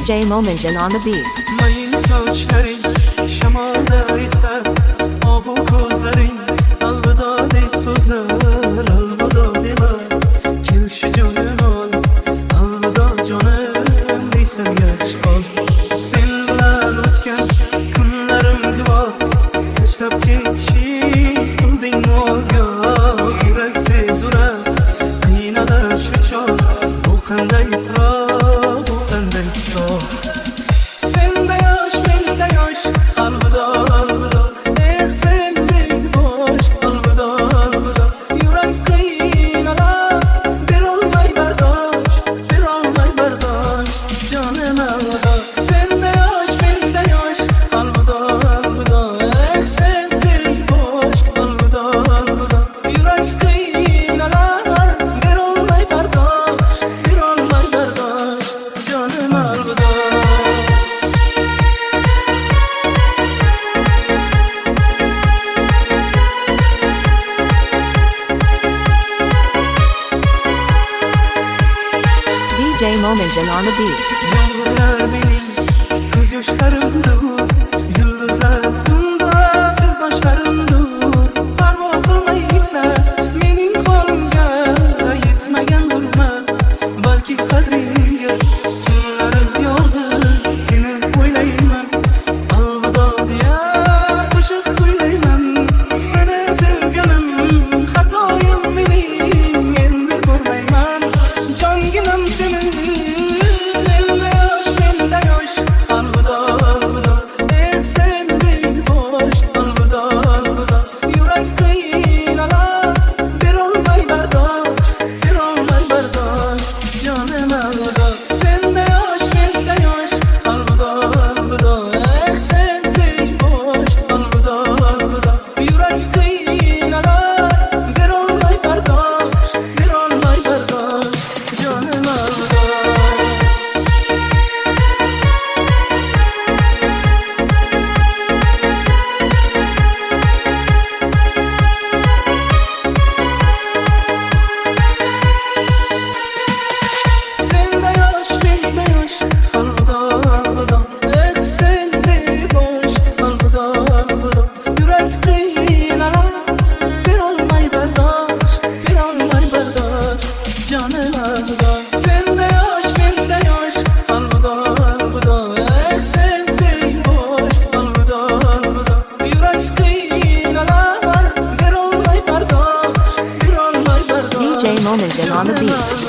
DJ Momencan on the beat. Mayın saçların şamada eser, ahu gözlerin alvida deyip sözler, alvida deme. Kel şu canım al, alvida canım deysen yaş kal. Seninle o'tgan kunlarim guvoh, tashlab ketishing qilding nogoh. Yurak tez urar, qiynalar shu chog', bu qanday ifrot, bu qanday ifrot. Sende yosh, menda yosh, alvida, alvida. Sendek bosh, alvida, alvida. Yurak qiynalar, berolmay bardosh, berolmay bardosh, jonim alvida. Sende yosh, menda yosh, alvida, alvida. Sendek bosh, alvida, alvida. Yurak qiynalar, berolmay bardosh, berolmay bardosh, jonim alvida. DJ Momencan on the beat. Yağmurlar benim göz yaşlarımdır, yıldızlar tümda sırdaşlarımdır. Parvo kılmaysa mening qo'limga yetmagan durma, balki qadringga tunlarim yordi, seni o'ylayman. Alvida deya qo'shiq kuylayman, seni sevganim xatoyim mening, endi ko'rmayman jonginam seni. Sende yosh, menda yosh, alvida, alvida. Sendek bosh, alvida, alvida. Yurak qiynalar, berolmay bardosh, berolmay bardosh, jonim alvida. Sende yosh, menda yosh, alvida, alvida. Sendek bosh, alvida, alvida. Yurak qiynalar, berolmay bardosh, berolmay bardosh, jonim alvida. Sende yosh, menda yosh, alvida, alvida. Sendek bosh, alvida, alvida. Yurak qiynalar, berolmay bardosh, berolmay bardosh, jonim alvida. Sende yosh, menda yosh, alvida, alvida. Sendek bosh, alvida, alvida. Yurak qiynalar, berolmay bardosh, berolmay bardosh, DJ Momencan on the beat. jonim alvida.